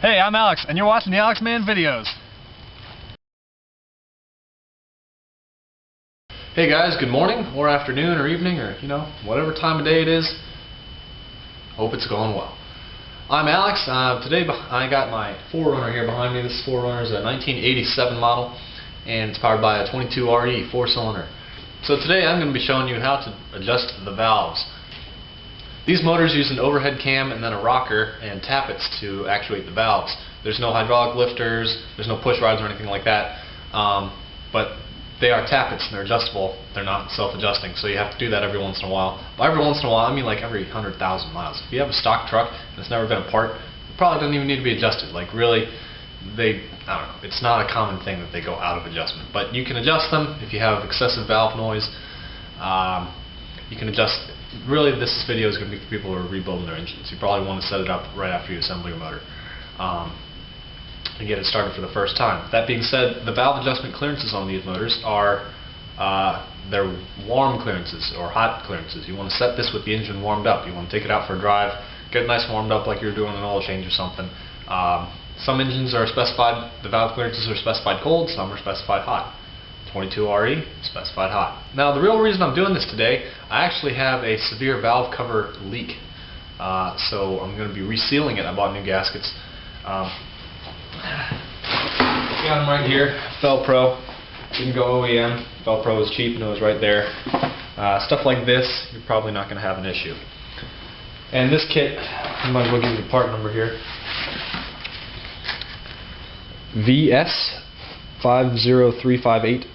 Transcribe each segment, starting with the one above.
Hey, I'm Alex, and you're watching the Alex Man videos. Hey guys, good morning, or afternoon, or evening, or whatever time of day it is. Hope it's going well. I'm Alex. Today I got my 4Runner here behind me. This 4Runner is a 1987 model, and it's powered by a 22RE 4-cylinder. So today I'm going to be showing you how to adjust the valves. These motors use an overhead cam and then a rocker and tappets to actuate the valves. There's no hydraulic lifters, there's no push rods or anything like that, but they are tappets and they're adjustable. They're not self-adjusting, so you have to do that every once in a while. By every once in a while, I mean like every 100,000 miles. If you have a stock truck and it's never been apart, it probably doesn't even need to be adjusted. Like really, I don't know, it's not a common thing that they go out of adjustment. But you can adjust them if you have excessive valve noise. You can adjust. Really, this video is going to be for people who are rebuilding their engines. You probably want to set it up right after you assemble your motor and get it started for the first time. That being said, the valve adjustment clearances on these motors are they're warm clearances or hot clearances. You want to set this with the engine warmed up. You want to take it out for a drive, get it nice and warmed up like you're doing an oil change or something. Some engines are specified, the valve clearances are specified cold, some are specified hot. 22RE, specified hot. Now the real reason I'm doing this today, I actually have a severe valve cover leak. So I'm going to be resealing it. I bought new gaskets. Got them right here, Felpro. Didn't go OEM. Felpro was cheap and it was right there. Stuff like this, you're probably not going to have an issue. And this kit, I might as well give you the part number here. VS50358R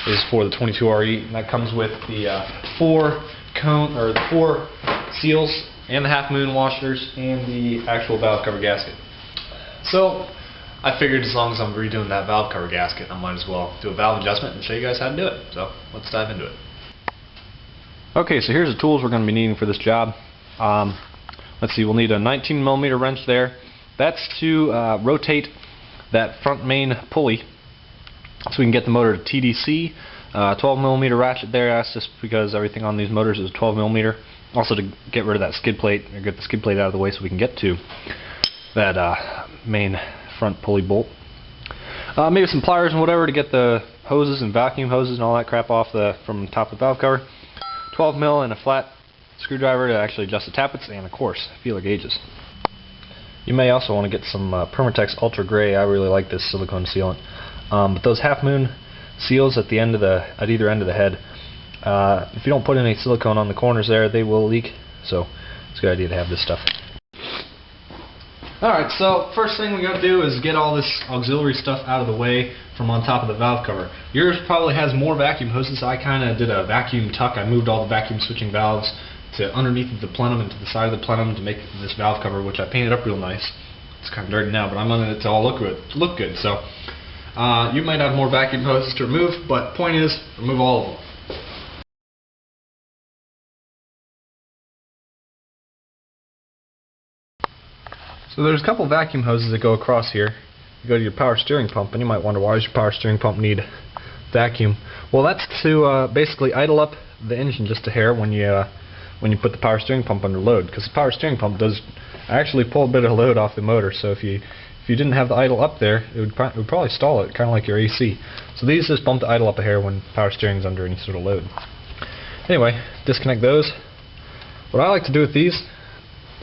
is for the 22RE, and that comes with the 4 seals and the half moon washers and the actual valve cover gasket. So I figured as long as I'm redoing that valve cover gasket, I might as well do a valve adjustment and show you guys how to do it. So let's dive into it. Okay, so here's the tools we're going to be needing for this job. Let's see, we'll need a 19mm wrench there. That's to rotate that front main pulley so we can get the motor to TDC. 12mm ratchet there. That's just because everything on these motors is 12mm. Also to get rid of that skid plate, or get the skid plate out of the way so we can get to that main front pulley bolt. Maybe some pliers and whatever to get the hoses and vacuum hoses and all that crap off from the top of the valve cover. 12mm and a flat screwdriver to actually adjust the tappets, and of course feeler gauges. You may also want to get some Permatex Ultra Gray. I really like this silicone sealant. But those half moon seals at either end of the head, if you don't put any silicone on the corners there, they will leak. So it's a good idea to have this stuff. Alright, so first thing we got to do is get all this auxiliary stuff out of the way from on top of the valve cover. Yours probably has more vacuum hoses. I kind of did a vacuum tuck. I moved all the vacuum switching valves to underneath the plenum and to the side of the plenum to make this valve cover, which I painted up real nice. It's kind of dirty now, but I wanted it to all look good. So you might have more vacuum hoses to remove, but point is, remove all of them. So there's a couple vacuum hoses that go across here. You go to your power steering pump, and you might wonder, why does your power steering pump need vacuum? Well, that's to basically idle up the engine just a hair when you put the power steering pump under load, because the power steering pump does actually pull a bit of load off the motor. So if you didn't have the idle up there, it would probably stall it, kind of like your AC. So these just bump the idle up a hair when power steering is under any sort of load. Anyway, disconnect those. What I like to do with these,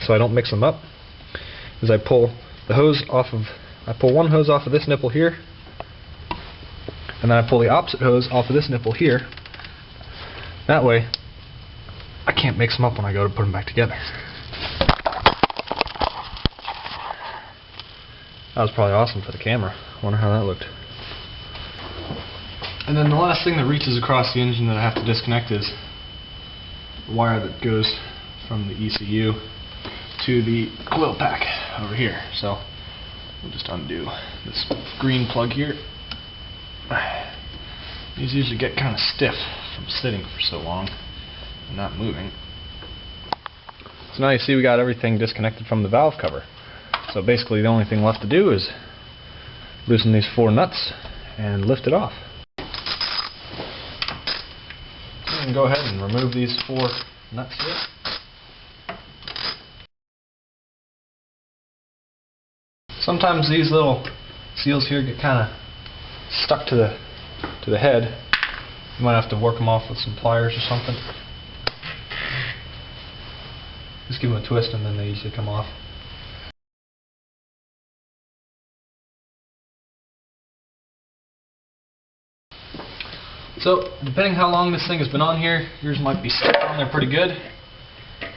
so I don't mix them up, is I pull one hose off of this nipple here, and then I pull the opposite hose off of this nipple here. That way I can't mix them up when I go to put them back together. That was probably awesome for the camera. I wonder how that looked. And then the last thing that reaches across the engine that I have to disconnect is the wire that goes from the ECU to the coil pack over here. So we'll just undo this green plug here. These usually get kind of stiff from sitting for so long and not moving. So now you see we got everything disconnected from the valve cover. So basically the only thing left to do is loosen these 4 nuts and lift it off. So you can go ahead and remove these 4 nuts here. Sometimes these little seals here get kind of stuck to the head. You might have to work them off with some pliers or something. Just give them a twist and then they usually come off. So, depending how long this thing has been on here, yours might be stuck on there pretty good.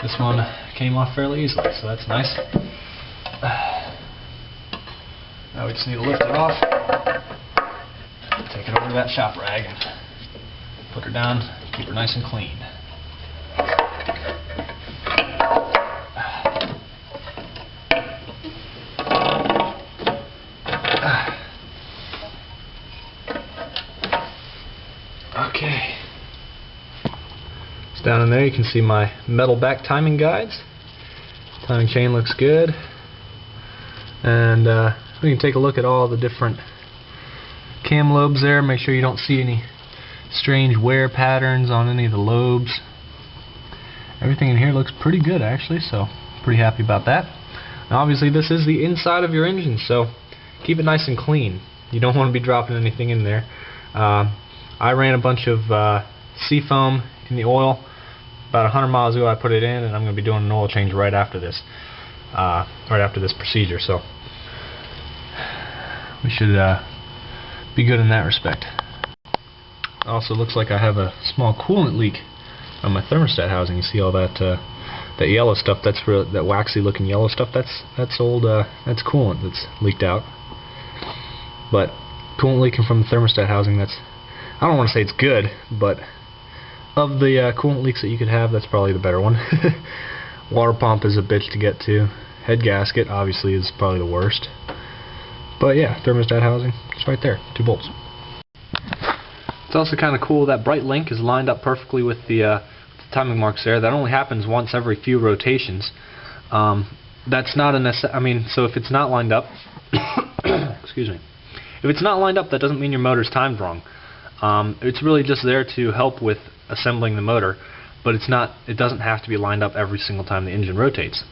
This one came off fairly easily, so that's nice. Now we just need to lift it off, take it over to that shop rag, and put her down, keep her nice and clean. Okay. So down in there you can see my metal back timing guides. Timing chain looks good. And we can take a look at all the different cam lobes there. Make sure you don't see any strange wear patterns on any of the lobes. Everything in here looks pretty good actually, so pretty happy about that. Now obviously this is the inside of your engine, so keep it nice and clean. You don't want to be dropping anything in there. I ran a bunch of seafoam in the oil. About 100 miles ago I put it in, and I'm going to be doing an oil change right after this procedure, so we should be good in that respect. Also looks like I have a small coolant leak on my thermostat housing. You see all that that yellow stuff, that waxy looking yellow stuff, that's old, that's coolant that's leaked out. But coolant leaking from the thermostat housing, I don't want to say it's good, but of the coolant leaks that you could have, that's probably the better one. Water pump is a bitch to get to. Head gasket obviously is probably the worst. But yeah, thermostat housing, it's right there, 2 bolts. It's also kind of cool that bright link is lined up perfectly with the timing marks there. That only happens once every few rotations. That's not so if it's not lined up, excuse me. If it's not lined up, that doesn't mean your motor's timed wrong. It's really just there to help with assembling the motor, but it doesn't have to be lined up every single time the engine rotates.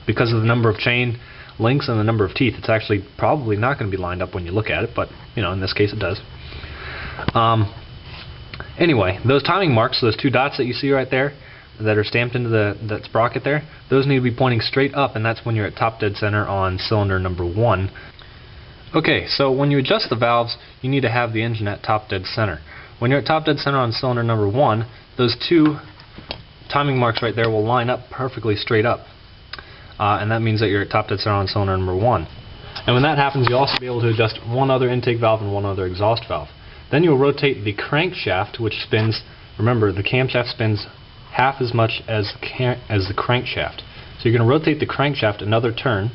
Because of the number of chain links and the number of teeth, it's actually probably not going to be lined up when you look at it, but in this case it does. Anyway, those timing marks, those 2 dots that you see right there that are stamped into that sprocket there, those need to be pointing straight up, and that's when you're at top dead center on cylinder number 1. Okay, so when you adjust the valves, you need to have the engine at top dead center. When you're at top dead center on cylinder number 1, those 2 timing marks right there will line up perfectly straight up. And that means that you're at top dead center on cylinder number 1. And when that happens, you'll also be able to adjust one other intake valve and one other exhaust valve. Then you'll rotate the crankshaft, which spins, remember, the camshaft spins half as much as the crankshaft. So you're going to rotate the crankshaft another turn,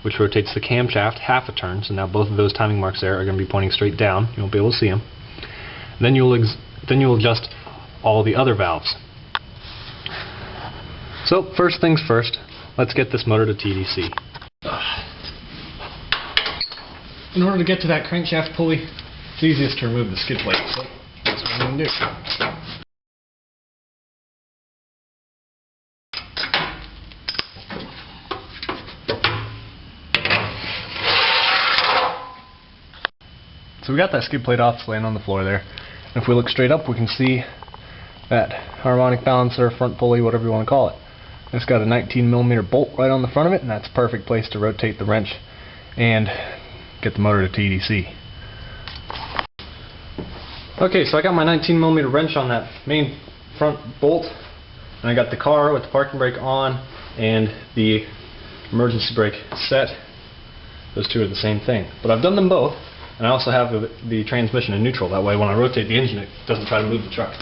which rotates the camshaft half a turn. So now both of those timing marks there are going to be pointing straight down. You won't be able to see them. Then you'll adjust all the other valves. So first things first, let's get this motor to TDC. In order to get to that crankshaft pulley, it's easiest to remove the skid plate. So that's what I'm going to do. So we got that skid plate off, it's laying on the floor there. And if we look straight up, we can see that harmonic balancer, front pulley, whatever you want to call it. It's got a 19mm bolt right on the front of it, and that's a perfect place to rotate the wrench and get the motor to TDC. Okay, so I got my 19mm wrench on that main front bolt, and I got the car with the parking brake on and the emergency brake set. Those 2 are the same thing. But I've done them both. And I also have the transmission in neutral. That way when I rotate the engine, it doesn't try to move the truck.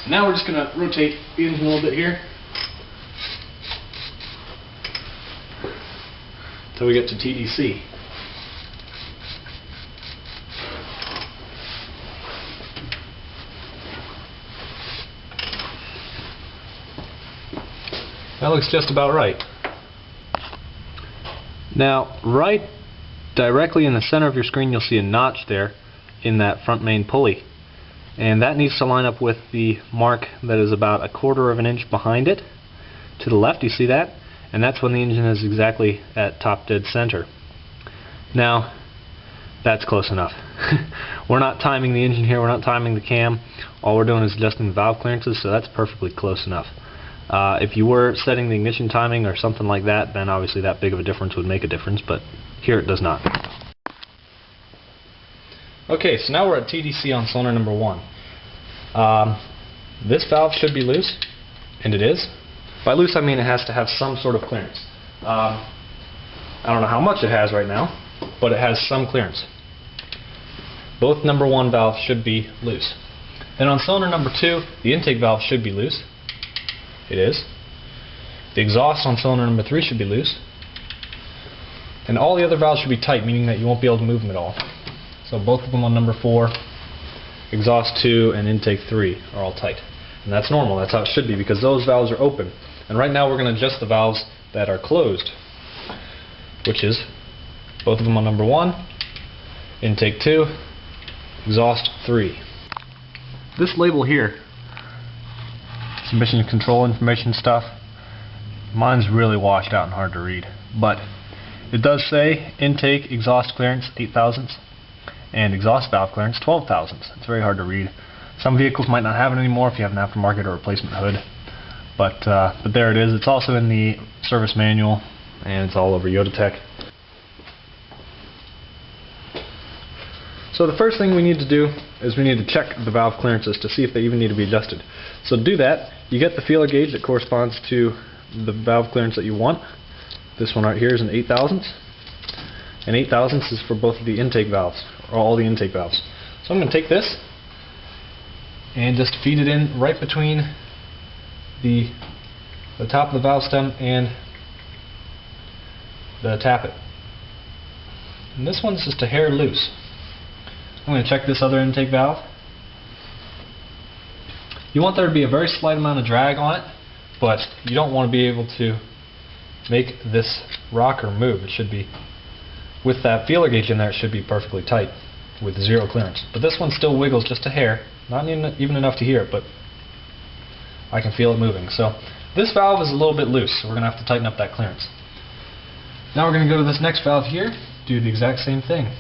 Now we're just going to rotate the engine a little bit here until we get to TDC. That looks just about right. Now, right directly in the center of your screen, you'll see a notch there in that front main pulley, and that needs to line up with the mark that is about 1/4 of an inch behind it to the left. You see that? And that's when the engine is exactly at top dead center. Now, that's close enough. We're not timing the engine here, we're not timing the cam. All we're doing is adjusting the valve clearances, so that's perfectly close enough. If you were setting the ignition timing or something like that, then obviously that big of a difference would make a difference, but here it does not. Okay, so now we're at TDC on cylinder number 1. This valve should be loose, and it is. By loose I mean it has to have some sort of clearance. I don't know how much it has right now, but it has some clearance. Both number 1 valves should be loose. Then on cylinder number 2, the intake valve should be loose. It is. The exhaust on cylinder number 3 should be loose. And all the other valves should be tight, meaning that you won't be able to move them at all. So both of them on number 4, exhaust 2, and intake 3 are all tight. And that's normal, that's how it should be, because those valves are open. And right now we're going to adjust the valves that are closed, which is both of them on number 1, intake 2, exhaust 3. This label here, some emission control information stuff, mine's really washed out and hard to read, but it does say intake exhaust clearance 8 thousandths and exhaust valve clearance 12 thousandths. It's very hard to read. Some vehicles might not have it anymore if you have an aftermarket or replacement hood, but there it is. It's also in the service manual, and it's all over Yodatech. So the first thing we need to do is we need to check the valve clearances to see if they even need to be adjusted. So to do that, you get the feeler gauge that corresponds to the valve clearance that you want. This one right here is an 8 thousandths, and 8 thousandths is for both of the intake valves, or all the intake valves. So I'm going to take this and just feed it in right between the top of the valve stem and the tappet. And this one's just a hair loose. I'm going to check this other intake valve. You want there to be a very slight amount of drag on it, but you don't want to be able to make this rocker move. It should be, with that feeler gauge in there, it should be perfectly tight with 0 clearance. But this one still wiggles just a hair, not even enough to hear it, but I can feel it moving. So this valve is a little bit loose, so we're going to have to tighten up that clearance. Now we're going to go to this next valve here, do the exact same thing.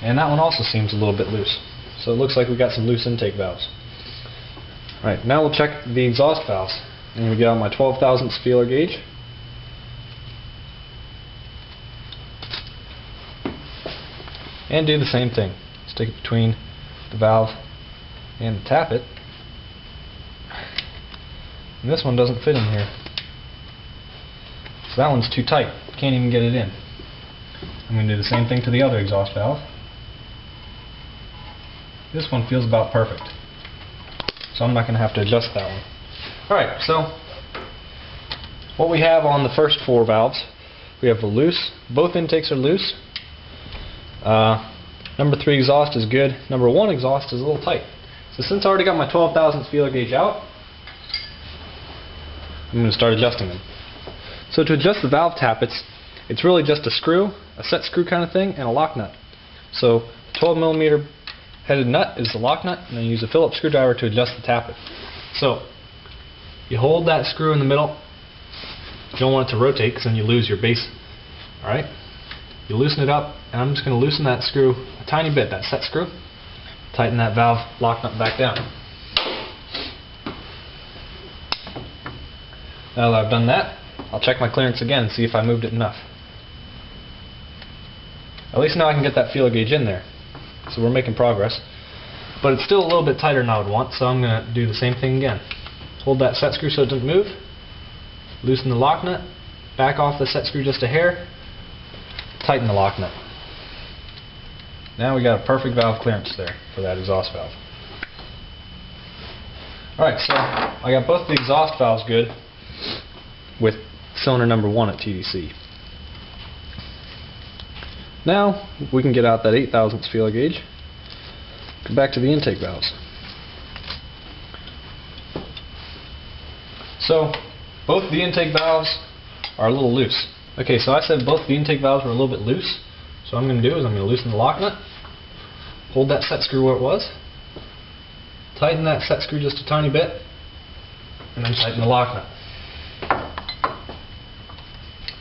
And that one also seems a little bit loose. So it looks like we got some loose intake valves. Alright, now we'll check the exhaust valves. I'm going to get out my 12 thousandths feeler gauge. And do the same thing. Stick it between the valve and the tappet. And this one doesn't fit in here. So that one's too tight. Can't even get it in. I'm going to do the same thing to the other exhaust valve. This one feels about perfect, so I'm not going to have to adjust that one. Alright, so what we have on the first 4 valves, we have the loose, both intakes are loose. Number 3 exhaust is good, number 1 exhaust is a little tight. So since I already got my 12 thousandths feeler gauge out, I'm going to start adjusting them. So to adjust the valve tappets, it's really just a screw, a set screw kind of thing, and a lock nut. So 12mm headed nut is the lock nut, and then you use a Phillips screwdriver to adjust the tappet. So you hold that screw in the middle. You don't want it to rotate because then you lose your base. Alright? You loosen it up, and I'm just going to loosen that screw a tiny bit, that set screw. Tighten that valve lock nut back down. Now that I've done that, I'll check my clearance again and see if I moved it enough. At least now I can get that feeler gauge in there. So we're making progress. But it's still a little bit tighter than I would want, so I'm going to do the same thing again. Hold that set screw so it doesn't move. Loosen the lock nut. Back off the set screw just a hair. Tighten the lock nut. Now we got a perfect valve clearance there for that exhaust valve. Alright, so I got both the exhaust valves good with cylinder number 1 at TDC. Now we can get out that 8 thousandths feeler gauge. Go back to the intake valves. So both the intake valves are a little loose. Okay, so I said both the intake valves were a little bit loose. So what I'm going to do is I'm going to loosen the lock nut, hold that set screw where it was, tighten that set screw just a tiny bit, and then tighten the lock nut.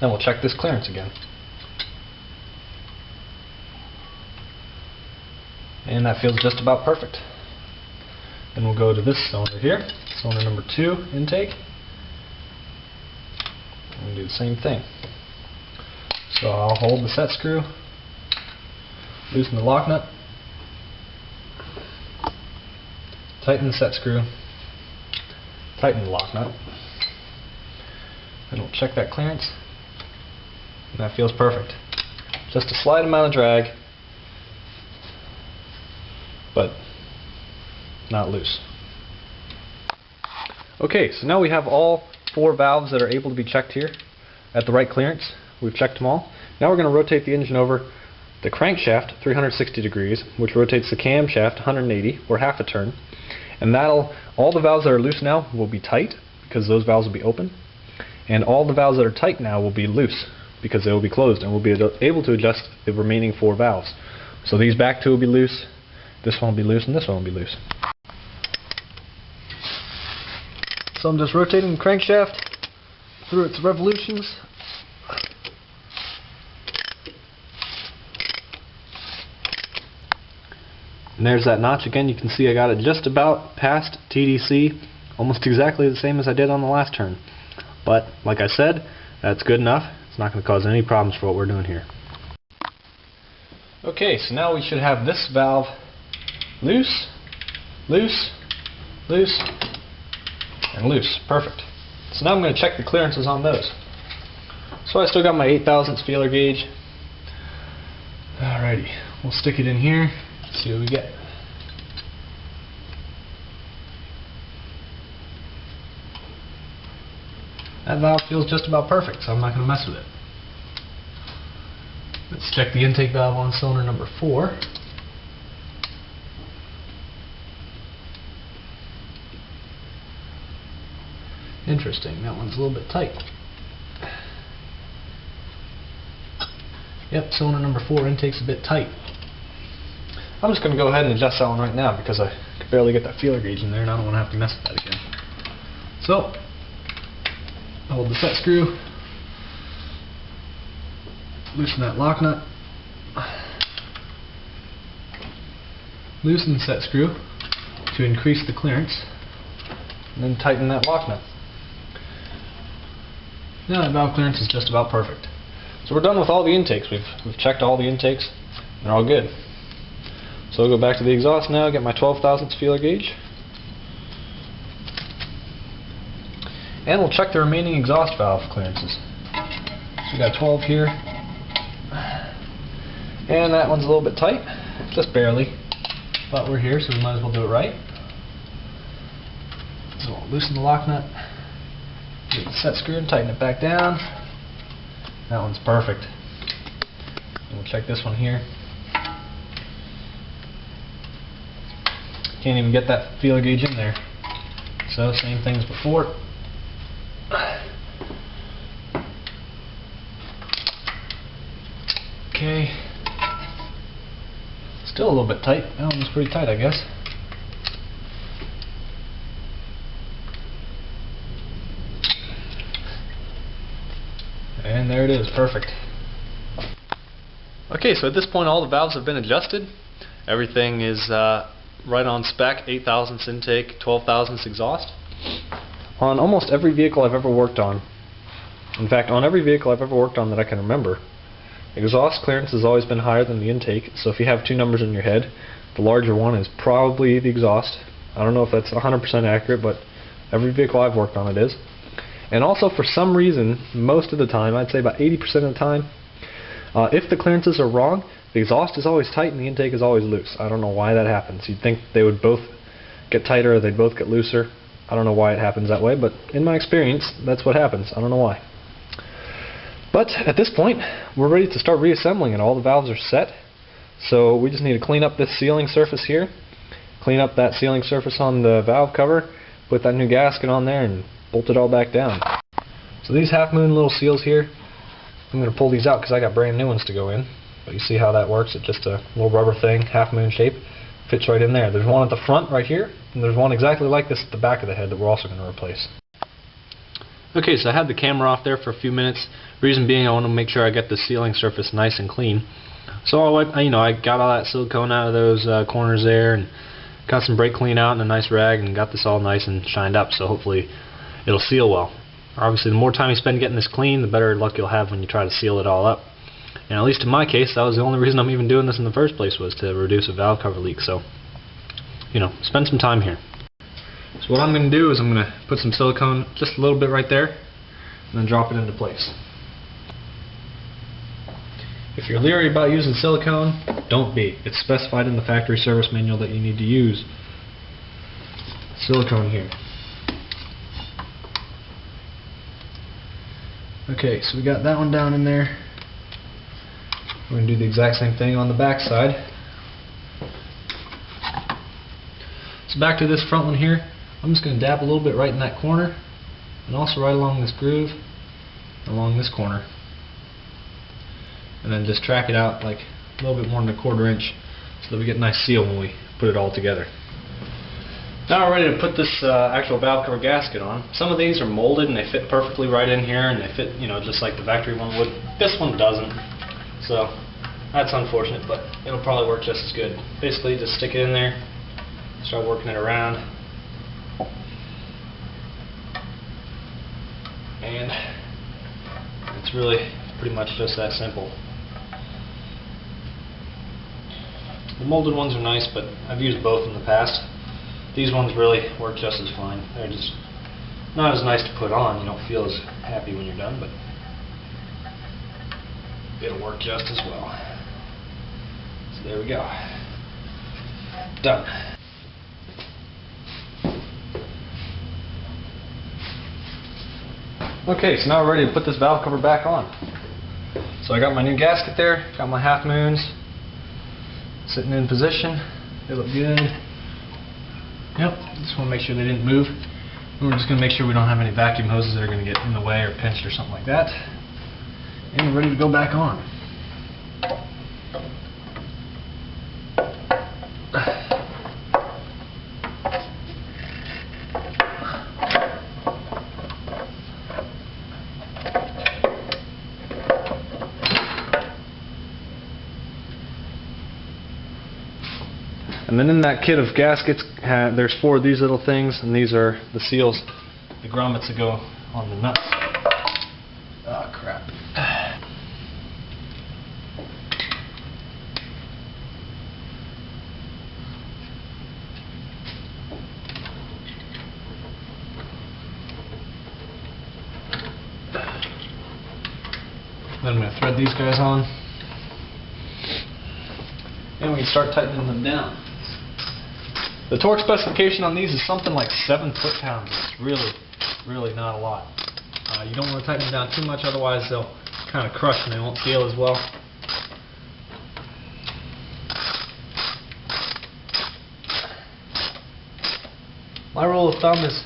Then we'll check this clearance again. And that feels just about perfect. Then we'll go to this cylinder here, cylinder number 2 intake. And we'll do the same thing. So I'll hold the set screw, loosen the lock nut, tighten the set screw, tighten the lock nut, and we'll check that clearance, and that feels perfect. Just a slight amount of drag, but not loose. Okay, so now we have all 4 valves that are able to be checked here at the right clearance. We've checked them all. Now we're going to rotate the engine over the crankshaft 360 degrees, which rotates the camshaft 180, or half a turn. And all the valves that are loose now will be tight, because those valves will be open. And all the valves that are tight now will be loose, because they will be closed, and we'll be able to adjust the remaining 4 valves. So these back 2 will be loose, this one will be loose, and this one will be loose. So I'm just rotating the crankshaft through its revolutions. And there's that notch again. You can see I got it just about past TDC, almost exactly the same as I did on the last turn. But like I said, that's good enough. It's not going to cause any problems for what we're doing here. Okay, so now we should have this valve loose, loose, loose, and loose. Perfect. So now I'm going to check the clearances on those. So I still got my 8 thousandths feeler gauge. Alrighty, we'll stick it in here, see what we get. That valve feels just about perfect, so I'm not going to mess with it. Let's check the intake valve on cylinder number 4. Interesting, that one's a little bit tight. Yep, cylinder number 4 intake's a bit tight. I'm just going to go ahead and adjust that one right now because I could barely get that feeler gauge in there and I don't want to have to mess with that again. So, hold the set screw, loosen that lock nut, loosen the set screw to increase the clearance, and then tighten that lock nut. Now that valve clearance is just about perfect. So we're done with all the intakes. We've checked all the intakes. They're all good. So I'll go back to the exhaust now, get my 12 thousandths feeler gauge. And we'll check the remaining exhaust valve clearances. So we got 12 here. And that one's a little bit tight, just barely. But we're here, so we might as well do it right. So we'll loosen the lock nut, get the set screw and tighten it back down. That one's perfect. And we'll check this one here. Can't even get that feeler gauge in there. So same thing as before. Okay. Still a little bit tight. That one was pretty tight, I guess. And there it is, perfect. Okay, so at this point all the valves have been adjusted. Everything is right on spec, 8 thousandths intake, 12 thousandths exhaust. On almost every vehicle I've ever worked on, in fact on every vehicle I've ever worked on that I can remember, exhaust clearance has always been higher than the intake. So if you have 2 numbers in your head, the larger one is probably the exhaust. I don't know if that's 100% accurate, but every vehicle I've worked on it is. And also for some reason, most of the time, I'd say about 80% of the time, if the clearances are wrong, the exhaust is always tight and the intake is always loose. I don't know why that happens. You'd think they would both get tighter or they'd both get looser. I don't know why it happens that way, but in my experience, that's what happens. I don't know why. But at this point, we're ready to start reassembling and all the valves are set. So we just need to clean up this sealing surface here, clean up that sealing surface on the valve cover, put that new gasket on there and bolt it all back down. So these half moon little seals here, I'm going to pull these out because I got brand new ones to go in. But you see how that works. It's just a little rubber thing, half moon shape, fits right in there. There's one at the front right here, and there's one exactly like this at the back of the head that we're also going to replace. Okay, so I had the camera off there for a few minutes. Reason being, I want to make sure I get the sealing surface nice and clean. So I got all that silicone out of those corners there, and got some brake clean out in a nice rag, and got this all nice and shined up. So hopefully it'll seal well. Obviously, the more time you spend getting this clean, the better luck you'll have when you try to seal it all up. And at least in my case, that was the only reason I'm even doing this in the first place, was to reduce a valve cover leak. So, spend some time here. So what I'm going to do is I'm going to put some silicone just a little bit right there, and then drop it into place. If you're leery about using silicone, don't be. It's specified in the factory service manual that you need to use silicone here. Okay, so we got that one down in there. We're going to do the exact same thing on the back side. So back to this front one here, I'm just going to dab a little bit right in that corner, and also right along this groove, along this corner. And then just track it out like a little bit more than a 1/4 inch, so that we get a nice seal when we put it all together. Now we're ready to put this actual valve cover gasket on. Some of these are molded and they fit perfectly right in here, and they fit, just like the factory one would. This one doesn't, so that's unfortunate, but it'll probably work just as good. Basically, just stick it in there, start working it around, and it's really pretty much just that simple. The molded ones are nice, but I've used both in the past. These ones really work just as fine. They're just not as nice to put on. You don't feel as happy when you're done, but it'll work just as well. So there we go. Done. Okay, so now we're ready to put this valve cover back on. So I got my new gasket there, got my half moons sitting in position. They look good. Yep, just want to make sure they didn't move. And we're just going to make sure we don't have any vacuum hoses that are going to get in the way or pinched or something like that. And we're ready to go back on. And then in that kit of gaskets, there's 4 of these little things, and these are the seals, the grommets that go on the nuts. Oh crap. Then I'm going to thread these guys on, and we can start tightening them down. The torque specification on these is something like 7 foot-pounds. It's really not a lot. You don't want to tighten them down too much, otherwise they'll kind of crush and they won't seal as well. My rule of thumb is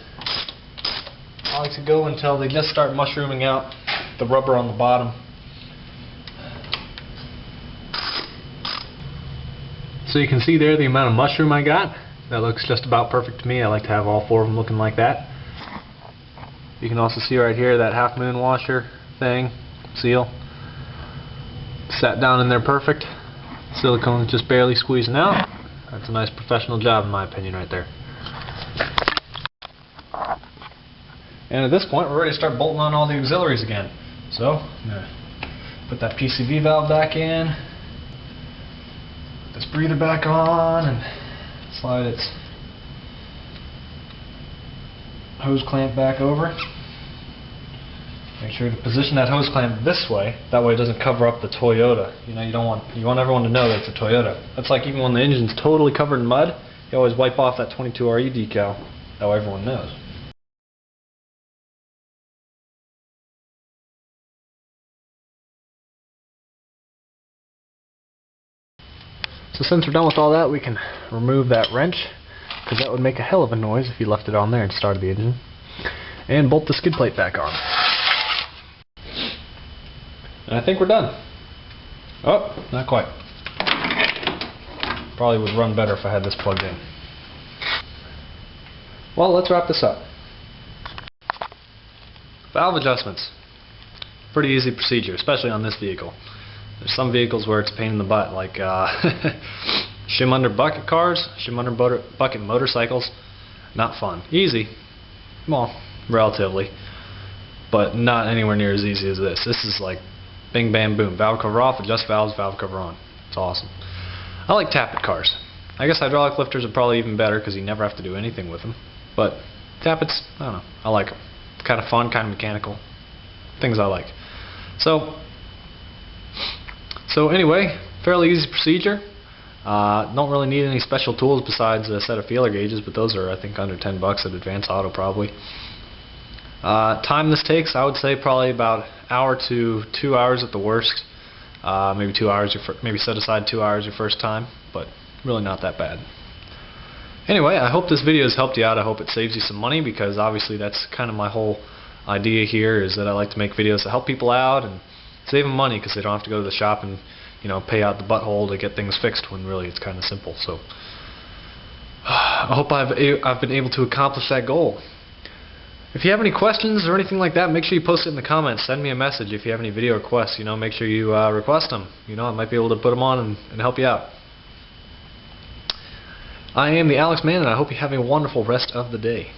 I like to go until they just start mushrooming out the rubber on the bottom. So you can see there the amount of mushroom I got. That looks just about perfect to me. I like to have all 4 of them looking like that. You can also see right here that half moon washer thing, seal. Sat down in there perfect. Silicone is just barely squeezing out. That's a nice professional job in my opinion right there. And at this point we're ready to start bolting on all the auxiliaries again. So I'm going to put that PCV valve back in, put this breather back on, and slide its hose clamp back over. Make sure to position that hose clamp this way. That way it doesn't cover up the Toyota. You want everyone to know that it's a Toyota. That's like even when the engine's totally covered in mud, you always wipe off that 22RE decal. That way everyone knows. So since we're done with all that, we can remove that wrench, because that would make a hell of a noise if you left it on there and started the engine. And bolt the skid plate back on. And I think we're done. Oh, not quite. Probably would run better if I had this plugged in. Well, let's wrap this up. Valve adjustments. Pretty easy procedure, especially on this vehicle. There's some vehicles where it's a pain in the butt, like shim under bucket cars, shim under bucket motorcycles. Not fun. Easy, well, relatively, but not anywhere near as easy as this. This is like bing bam boom. Valve cover off, adjust valves, valve cover on. It's awesome. I like tappet cars. I guess hydraulic lifters are probably even better because you never have to do anything with them. But tappets, I don't know, I like them. It's kind of fun, kind of mechanical. Things I like. So anyway, fairly easy procedure. Don't really need any special tools besides a set of feeler gauges, but those are I think under 10 bucks at Advance Auto probably. Time this takes, I would say probably about an hour to 2 hours at the worst. Maybe 2 hours. Maybe set aside 2 hours your first time, but really not that bad. Anyway, I hope this video has helped you out. I hope it saves you some money, because obviously that's kind of my whole idea here, is that I like to make videos to help people out and save them money, because they don't have to go to the shop and pay out the butthole to get things fixed, when really it's kind of simple. So I hope I've been able to accomplish that goal. If you have any questions or anything like that, make sure you post it in the comments. Send me a message if you have any video requests. Make sure you request them. I might be able to put them on and help you out. I am the Alex Man, and I hope you have a wonderful rest of the day.